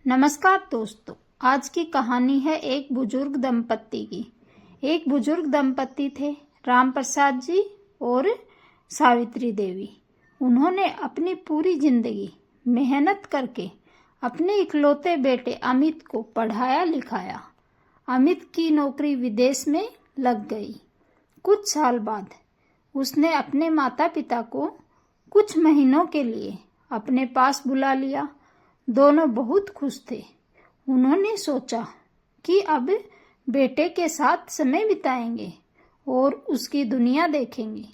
नमस्कार दोस्तों, आज की कहानी है एक बुजुर्ग दंपत्ति की। एक बुजुर्ग दंपत्ति थे, राम प्रसाद जी और सावित्री देवी। उन्होंने अपनी पूरी जिंदगी मेहनत करके अपने इकलौते बेटे अमित को पढ़ाया लिखाया। अमित की नौकरी विदेश में लग गई। कुछ साल बाद उसने अपने माता पिता को कुछ महीनों के लिए अपने पास बुला लिया। दोनों बहुत खुश थे। उन्होंने सोचा कि अब बेटे के साथ समय बिताएंगे और उसकी दुनिया देखेंगे।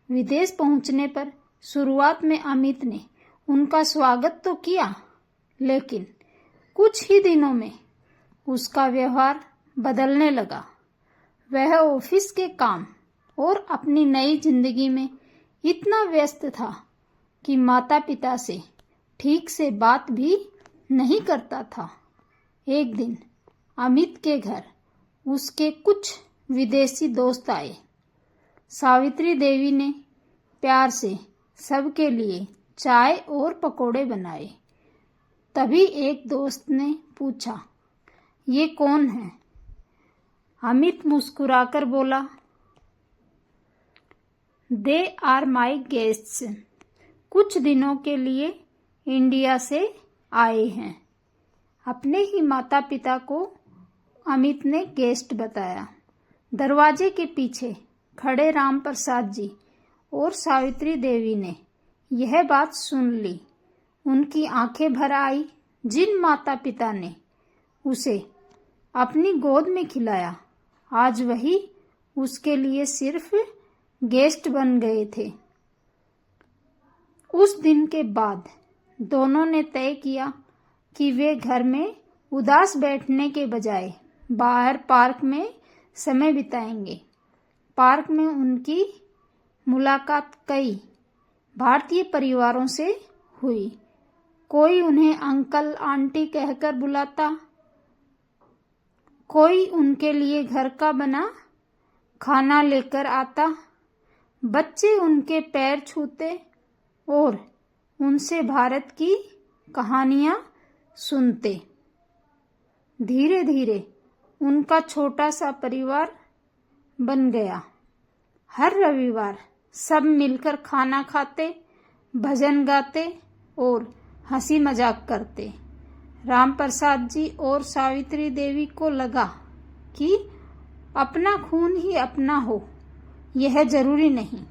विदेश पहुंचने पर शुरुआत में अमित ने उनका स्वागत तो किया, लेकिन कुछ ही दिनों में उसका व्यवहार बदलने लगा। वह ऑफिस के काम और अपनी नई जिंदगी में इतना व्यस्त था कि माता पिता से ठीक से बात भी नहीं करता था। एक दिन अमित के घर उसके कुछ विदेशी दोस्त आए। सावित्री देवी ने प्यार से सबके लिए चाय और पकोड़े बनाए। तभी एक दोस्त ने पूछा, ये कौन है? अमित मुस्कुराकर बोला, दे आर माई गेस्ट्स। कुछ दिनों के लिए इंडिया से आए हैं। अपने ही माता पिता को अमित ने गेस्ट बताया। दरवाजे के पीछे खड़े राम प्रसाद जी और सावित्री देवी ने यह बात सुन ली। उनकी आंखें भर आई। जिन माता पिता ने उसे अपनी गोद में खिलाया, आज वही उसके लिए सिर्फ गेस्ट बन गए थे। उस दिन के बाद दोनों ने तय किया कि वे घर में उदास बैठने के बजाय बाहर पार्क में समय बिताएंगे। पार्क में उनकी मुलाकात कई भारतीय परिवारों से हुई। कोई उन्हें अंकल आंटी कहकर बुलाता, कोई उनके लिए घर का बना खाना लेकर आता। बच्चे उनके पैर छूते और उनसे भारत की कहानियां सुनते। धीरे धीरे उनका छोटा सा परिवार बन गया। हर रविवार सब मिलकर खाना खाते, भजन गाते और हंसी मजाक करते। राम प्रसाद जी और सावित्री देवी को लगा कि अपना खून ही अपना हो, यह जरूरी नहीं।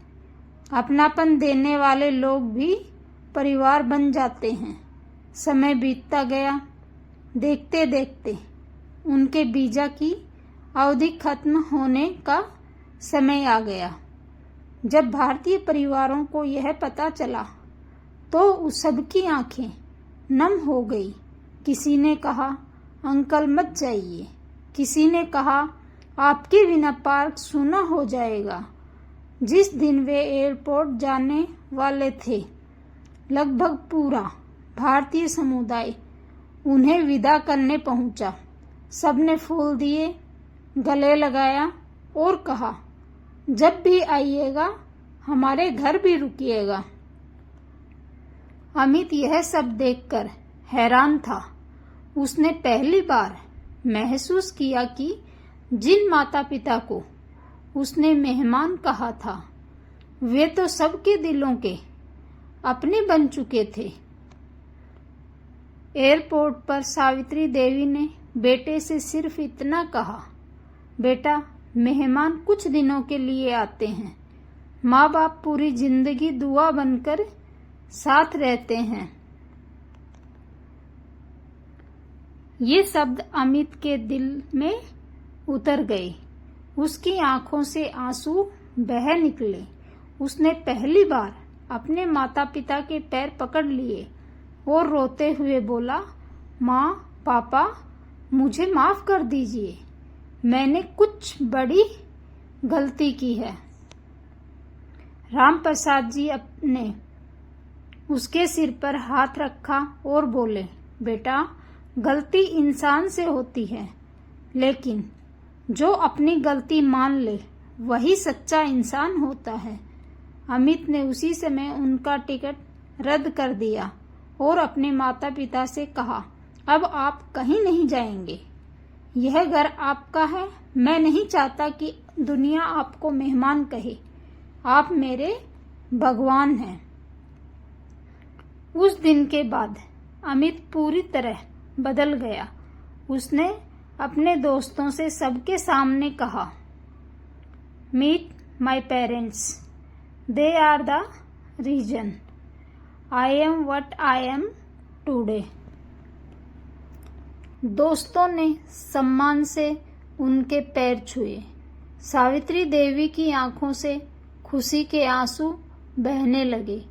अपनापन देने वाले लोग भी परिवार बन जाते हैं। समय बीतता गया। देखते देखते उनके वीजा की अवधि खत्म होने का समय आ गया। जब भारतीय परिवारों को यह पता चला तो उस सबकी आंखें नम हो गई। किसी ने कहा, अंकल मत जाइए। किसी ने कहा, आपके बिना पार्क सूना हो जाएगा। जिस दिन वे एयरपोर्ट जाने वाले थे, लगभग पूरा भारतीय समुदाय उन्हें विदा करने पहुंचा। सबने फूल दिए, गले लगाया और कहा, जब भी आइएगा हमारे घर भी रुकिएगा। अमित यह सब देखकर हैरान था। उसने पहली बार महसूस किया कि जिन माता पिता को उसने मेहमान कहा था, वे तो सबके दिलों के अपने बन चुके थे। एयरपोर्ट पर सावित्री देवी ने बेटे से सिर्फ इतना कहा, बेटा, मेहमान कुछ दिनों के लिए आते हैं। माँ बाप पूरी जिंदगी दुआ बनकर साथ रहते हैं। ये शब्द अमित के दिल में उतर गए। उसकी आंखों से आंसू बह निकले। उसने पहली बार अपने माता पिता के पैर पकड़ लिए और रोते हुए बोला, माँ, पापा, मुझे माफ कर दीजिए। मैंने कुछ बड़ी गलती की है। राम प्रसाद जी ने उसके सिर पर हाथ रखा और बोले, बेटा, गलती इंसान से होती है, लेकिन जो अपनी गलती मान ले वही सच्चा इंसान होता है। अमित ने उसी समय उनका टिकट रद्द कर दिया और अपने माता पिता से कहा, अब आप कहीं नहीं जाएंगे। यह घर आपका है। मैं नहीं चाहता कि दुनिया आपको मेहमान कहे। आप मेरे भगवान हैं। उस दिन के बाद अमित पूरी तरह बदल गया। उसने अपने दोस्तों से सबके सामने कहा, meet my parents, they are the reason I am what I am today. दोस्तों ने सम्मान से उनके पैर छुए। सावित्री देवी की आंखों से खुशी के आंसू बहने लगे।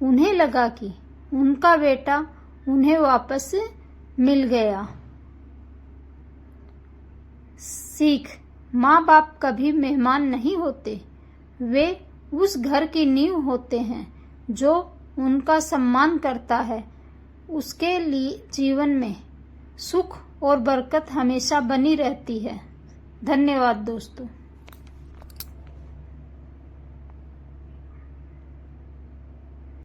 उन्हें लगा कि उनका बेटा उन्हें वापस मिल गया। सीख, माँ बाप कभी मेहमान नहीं होते। वे उस घर की नींव होते हैं जो उनका सम्मान करता है। उसके लिए जीवन में सुख और बरकत हमेशा बनी रहती है। धन्यवाद दोस्तों।